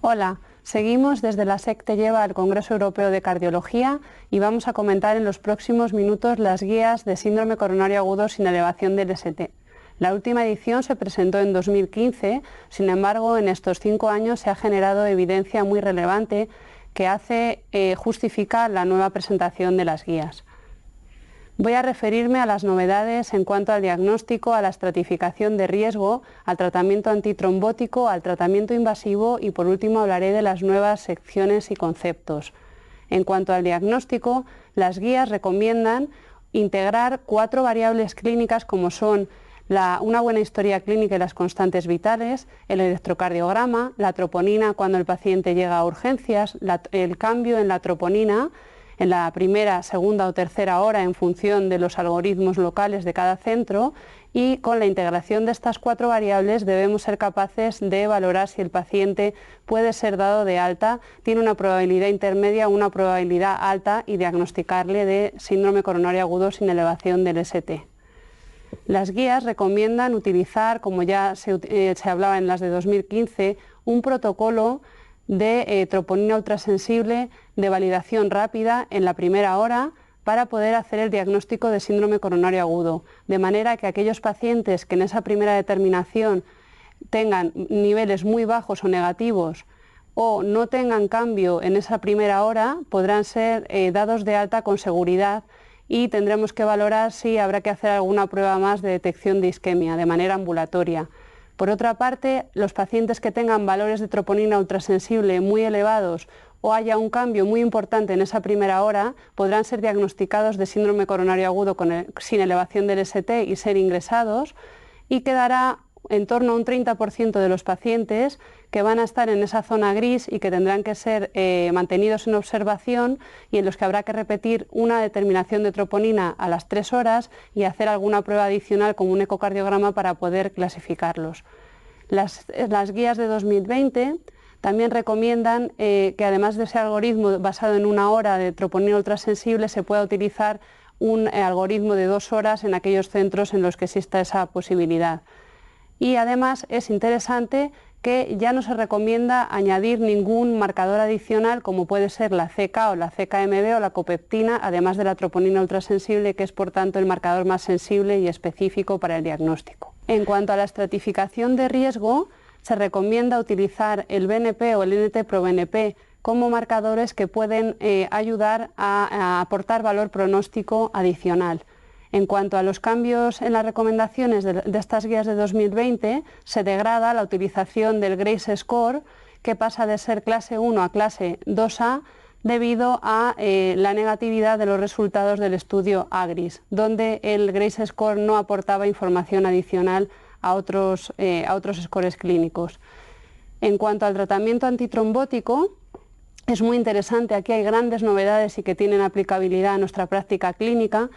Hola, seguimos desde la SEC Te Lleva al Congreso Europeo de Cardiología y vamos a comentar en los próximos minutos las guías de síndrome coronario agudo sin elevación del ST. La última edición se presentó en 2015, sin embargo, en estos 5 años se ha generado evidencia muy relevante que hace justificar la nueva presentación de las guías. Voy a referirme a las novedades en cuanto al diagnóstico, a la estratificación de riesgo, al tratamiento antitrombótico, al tratamiento invasivo y por último hablaré de las nuevas secciones y conceptos. En cuanto al diagnóstico, las guías recomiendan integrar 4 variables clínicas como son una buena historia clínica y las constantes vitales, el electrocardiograma, la troponina cuando el paciente llega a urgencias, el cambio en la troponina en la primera, segunda o tercera hora en función de los algoritmos locales de cada centro, y con la integración de estas 4 variables debemos ser capaces de valorar si el paciente puede ser dado de alta, tiene una probabilidad intermedia o una probabilidad alta y diagnosticarle de síndrome coronario agudo sin elevación del ST. Las guías recomiendan utilizar, como ya se hablaba en las de 2015, un protocolo de troponina ultrasensible de validación rápida en la primera hora para poder hacer el diagnóstico de síndrome coronario agudo, de manera que aquellos pacientes que en esa primera determinación tengan niveles muy bajos o negativos o no tengan cambio en esa primera hora podrán ser dados de alta con seguridad y tendremos que valorar si habrá que hacer alguna prueba más de detección de isquemia de manera ambulatoria. Por otra parte, los pacientes que tengan valores de troponina ultrasensible muy elevados o haya un cambio muy importante en esa primera hora, podrán ser diagnosticados de síndrome coronario agudo sin elevación del ST y ser ingresados, y quedará en torno a un 30% de los pacientes que van a estar en esa zona gris y que tendrán que ser mantenidos en observación y en los que habrá que repetir una determinación de troponina a las 3 horas y hacer alguna prueba adicional como un ecocardiograma para poder clasificarlos. Las guías de 2020 también recomiendan que además de ese algoritmo basado en 1 hora de troponina ultrasensible se pueda utilizar un algoritmo de 2 horas en aquellos centros en los que exista esa posibilidad. Y además es interesante que ya no se recomienda añadir ningún marcador adicional como puede ser la CK o la CKMB o la copeptina, además de la troponina ultrasensible, que es por tanto el marcador más sensible y específico para el diagnóstico. En cuanto a la estratificación de riesgo, se recomienda utilizar el BNP o el NT-proBNP como marcadores que pueden ayudar a aportar valor pronóstico adicional. En cuanto a los cambios en las recomendaciones de estas guías de 2020, se degrada la utilización del Grace Score, que pasa de ser clase 1 a clase 2A debido a la negatividad de los resultados del estudio AGRIS, donde el Grace Score no aportaba información adicional a otros scores clínicos. En cuanto al tratamiento antitrombótico, es muy interesante, aquí hay grandes novedades y que tienen aplicabilidad a nuestra práctica clínica.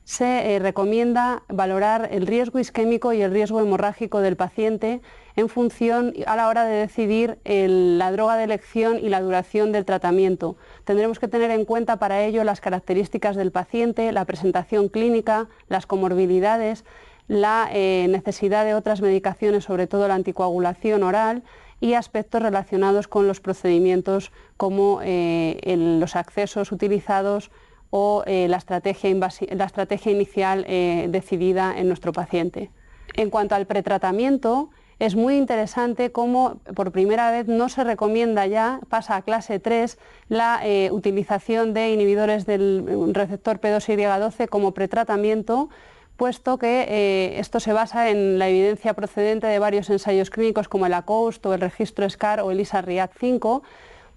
Se recomienda valorar el riesgo isquémico y el riesgo hemorrágico del paciente en función a la hora de decidir la droga de elección y la duración del tratamiento. Tendremos que tener en cuenta para ello las características del paciente, la presentación clínica, las comorbilidades, la necesidad de otras medicaciones, sobre todo la anticoagulación oral, y aspectos relacionados con los procedimientos como los accesos utilizados o la estrategia inicial decidida en nuestro paciente. En cuanto al pretratamiento, es muy interesante cómo por primera vez no se recomienda ya, pasa a clase 3, la utilización de inhibidores del receptor P2Y12 como pretratamiento, puesto que esto se basa en la evidencia procedente de varios ensayos clínicos como el ACOUST o el registro SCAR o el ISA-RIAD-5,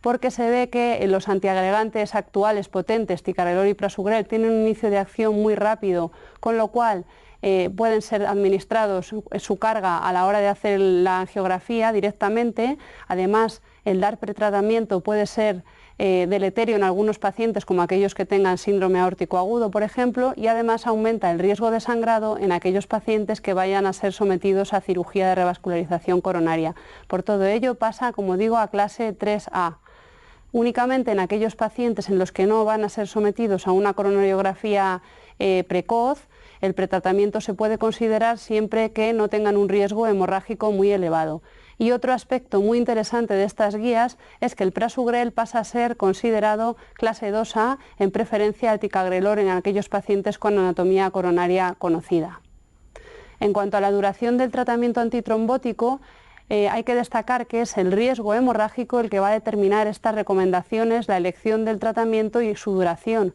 porque se ve que los antiagregantes actuales potentes, ticagrelor y prasugrel, tienen un inicio de acción muy rápido, con lo cual pueden ser administrados su carga a la hora de hacer la angiografía directamente. Además, el dar pretratamiento puede ser deleterio en algunos pacientes, como aquellos que tengan síndrome aórtico agudo, por ejemplo, y además aumenta el riesgo de sangrado en aquellos pacientes que vayan a ser sometidos a cirugía de revascularización coronaria. Por todo ello pasa, como digo, a clase 3A. Únicamente en aquellos pacientes en los que no van a ser sometidos a una coronariografía precoz, el pretratamiento se puede considerar siempre que no tengan un riesgo hemorrágico muy elevado. Y otro aspecto muy interesante de estas guías es que el prasugrel pasa a ser considerado clase 2A en preferencia al ticagrelor en aquellos pacientes con anatomía coronaria conocida. En cuanto a la duración del tratamiento antitrombótico, hay que destacar que es el riesgo hemorrágico el que va a determinar estas recomendaciones, la elección del tratamiento y su duración.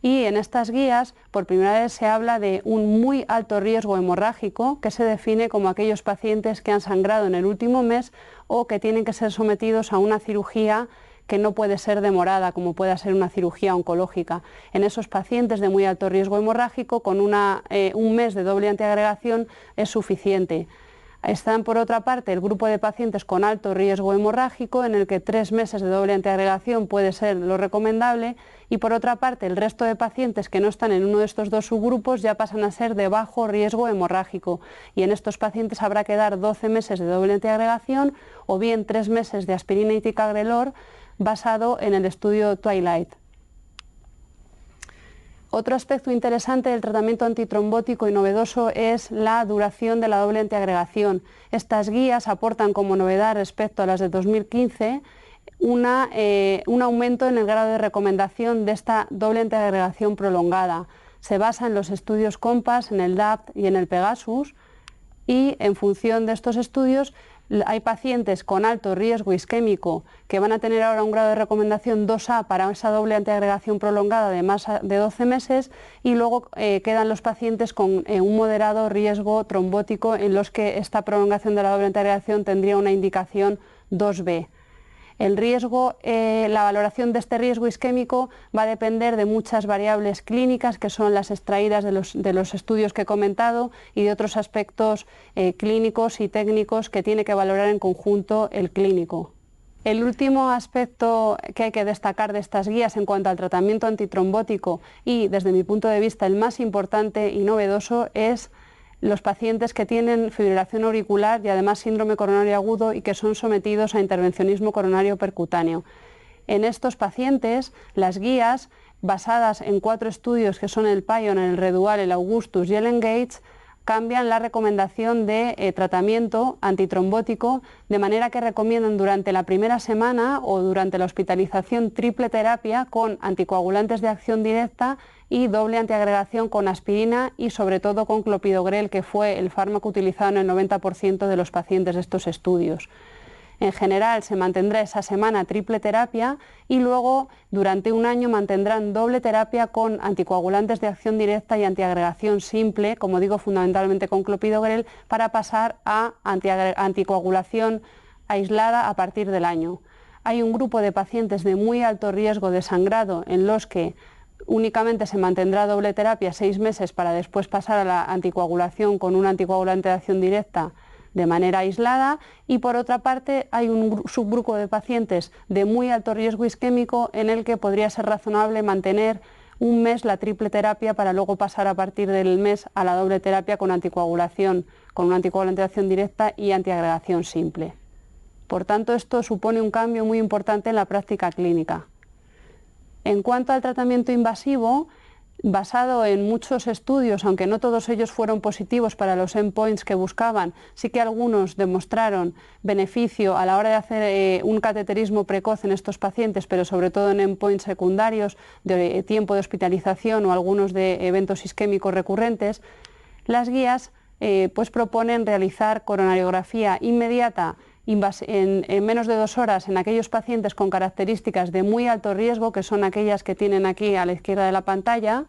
Y en estas guías, por primera vez se habla de un muy alto riesgo hemorrágico, que se define como aquellos pacientes que han sangrado en el último mes o que tienen que ser sometidos a una cirugía que no puede ser demorada, como pueda ser una cirugía oncológica. En esos pacientes de muy alto riesgo hemorrágico, con un mes de doble antiagregación es suficiente. Están, por otra parte, el grupo de pacientes con alto riesgo hemorrágico, en el que 3 meses de doble antiagregación puede ser lo recomendable, y por otra parte, el resto de pacientes que no están en uno de estos dos subgrupos ya pasan a ser de bajo riesgo hemorrágico, y en estos pacientes habrá que dar 12 meses de doble antiagregación o bien 3 meses de aspirina y ticagrelor basado en el estudio Twilight. Otro aspecto interesante del tratamiento antitrombótico y novedoso es la duración de la doble antiagregación. Estas guías aportan como novedad respecto a las de 2015 un aumento en el grado de recomendación de esta doble antiagregación prolongada. Se basa en los estudios COMPASS, en el DAPT y en el Pegasus, y en función de estos estudios hay pacientes con alto riesgo isquémico que van a tener ahora un grado de recomendación 2A para esa doble antiagregación prolongada de más de 12 meses, y luego quedan los pacientes con un moderado riesgo trombótico en los que esta prolongación de la doble antiagregación tendría una indicación 2B. El riesgo, la valoración de este riesgo isquémico va a depender de muchas variables clínicas que son las extraídas de los estudios que he comentado y de otros aspectos clínicos y técnicos que tiene que valorar en conjunto el clínico. El último aspecto que hay que destacar de estas guías en cuanto al tratamiento antitrombótico y, desde mi punto de vista, el más importante y novedoso es los pacientes que tienen fibrilación auricular y además síndrome coronario agudo y que son sometidos a intervencionismo coronario percutáneo. En estos pacientes, las guías, basadas en 4 estudios que son el Pioneer, el Redual, el Augustus y el Engage, cambian la recomendación de tratamiento antitrombótico, de manera que recomiendan durante la primera semana o durante la hospitalización triple terapia con anticoagulantes de acción directa y doble antiagregación con aspirina y sobre todo con clopidogrel, que fue el fármaco utilizado en el 90% de los pacientes de estos estudios. En general se mantendrá esa semana triple terapia y luego durante un año mantendrán doble terapia con anticoagulantes de acción directa y antiagregación simple, como digo, fundamentalmente con clopidogrel, para pasar a anticoagulación aislada a partir del año. Hay un grupo de pacientes de muy alto riesgo de sangrado en los que únicamente se mantendrá doble terapia 6 meses para después pasar a la anticoagulación con un anticoagulante de acción directa de manera aislada, y por otra parte hay un subgrupo de pacientes de muy alto riesgo isquémico en el que podría ser razonable mantener un mes la triple terapia para luego pasar a partir del mes a la doble terapia con anticoagulación, con un anticoagulante de acción directa y antiagregación simple. Por tanto, esto supone un cambio muy importante en la práctica clínica. En cuanto al tratamiento invasivo, basado en muchos estudios, aunque no todos ellos fueron positivos para los endpoints que buscaban, sí que algunos demostraron beneficio a la hora de hacer un cateterismo precoz en estos pacientes, pero sobre todo en endpoints secundarios de tiempo de hospitalización o algunos de eventos isquémicos recurrentes. Las guías pues proponen realizar coronariografía inmediata en menos de 2 horas en aquellos pacientes con características de muy alto riesgo, que son aquellas que tienen aquí a la izquierda de la pantalla,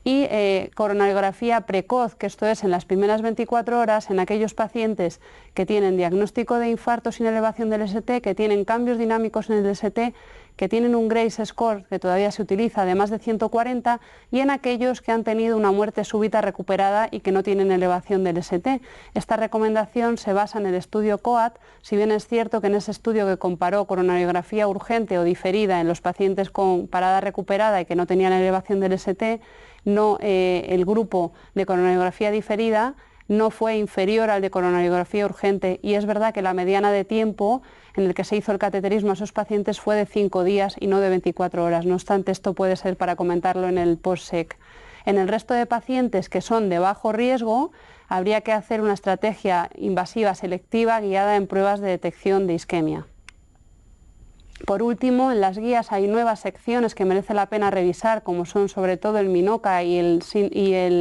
y coronariografía precoz, que esto es en las primeras 24 horas en aquellos pacientes que tienen diagnóstico de infarto sin elevación del ST, que tienen cambios dinámicos en el ST, que tienen un Grace score que todavía se utiliza de más de 140, y en aquellos que han tenido una muerte súbita recuperada y que no tienen elevación del ST. Esta recomendación se basa en el estudio COAT, si bien es cierto que en ese estudio que comparó coronariografía urgente o diferida en los pacientes con parada recuperada y que no tenían elevación del ST, el grupo de coronariografía diferida no fue inferior al de coronariografía urgente, y es verdad que la mediana de tiempo en el que se hizo el cateterismo a esos pacientes fue de 5 días y no de 24 horas. No obstante, esto puede ser para comentarlo en el post-sec. En el resto de pacientes que son de bajo riesgo, habría que hacer una estrategia invasiva selectiva guiada en pruebas de detección de isquemia. Por último, en las guías hay nuevas secciones que merece la pena revisar, como son sobre todo el MINOCA y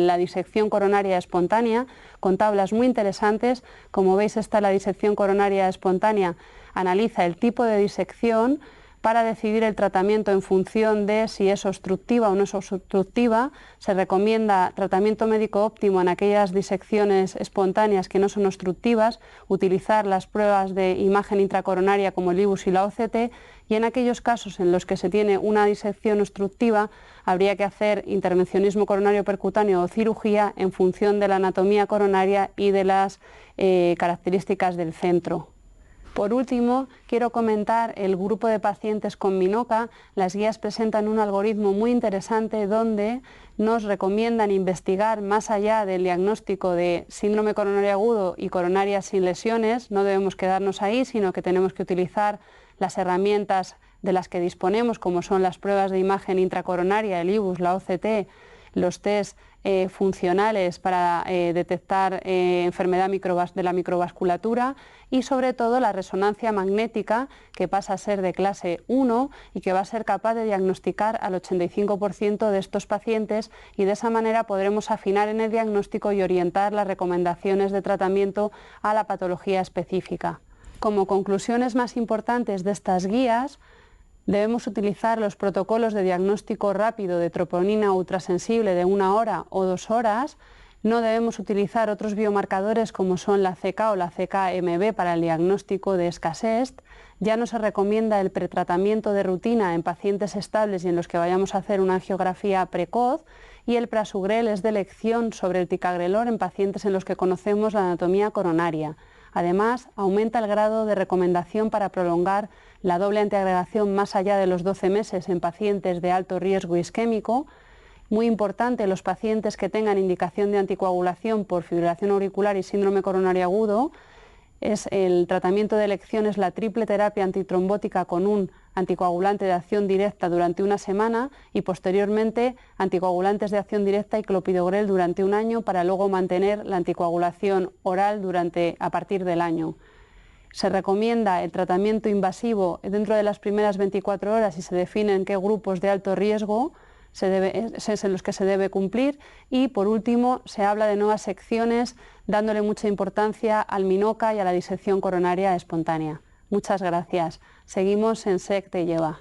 la disección coronaria espontánea, con tablas muy interesantes. Como veis, la disección coronaria espontánea analiza el tipo de disección para decidir el tratamiento en función de si es obstructiva o no es obstructiva. Se recomienda tratamiento médico óptimo en aquellas disecciones espontáneas que no son obstructivas, utilizar las pruebas de imagen intracoronaria como el IBUS y la OCT, y en aquellos casos en los que se tiene una disección obstructiva habría que hacer intervencionismo coronario percutáneo o cirugía en función de la anatomía coronaria y de las características del centro. Por último, quiero comentar el grupo de pacientes con MINOCA. Las guías presentan un algoritmo muy interesante donde nos recomiendan investigar más allá del diagnóstico de síndrome coronario agudo y coronaria sin lesiones. No debemos quedarnos ahí, sino que tenemos que utilizar las herramientas de las que disponemos, como son las pruebas de imagen intracoronaria, el IBUS, la OCT, los test funcionales para detectar enfermedad de la microvasculatura y sobre todo la resonancia magnética, que pasa a ser de clase 1 y que va a ser capaz de diagnosticar al 85% de estos pacientes, y de esa manera podremos afinar en el diagnóstico y orientar las recomendaciones de tratamiento a la patología específica. Como conclusiones más importantes de estas guías, debemos utilizar los protocolos de diagnóstico rápido de troponina ultrasensible de 1 hora o 2 horas. No debemos utilizar otros biomarcadores como son la CK o la CK-MB para el diagnóstico de escasez. Ya no se recomienda el pretratamiento de rutina en pacientes estables y en los que vayamos a hacer una angiografía precoz. Y el prasugrel es de elección sobre el ticagrelor en pacientes en los que conocemos la anatomía coronaria. Además, aumenta el grado de recomendación para prolongar la doble antiagregación más allá de los 12 meses en pacientes de alto riesgo isquémico. Muy importante, los pacientes que tengan indicación de anticoagulación por fibrilación auricular y síndrome coronario agudo. El tratamiento de elección es la triple terapia antitrombótica con un anticoagulante de acción directa durante 1 semana y posteriormente anticoagulantes de acción directa y clopidogrel durante 1 año, para luego mantener la anticoagulación oral a partir del año. Se recomienda el tratamiento invasivo dentro de las primeras 24 horas y se definen qué grupos de alto riesgo es en los que se debe cumplir. Y por último, se habla de nuevas secciones, dándole mucha importancia al MINOCA y a la disección coronaria espontánea. Muchas gracias. Seguimos en SEC te lleva.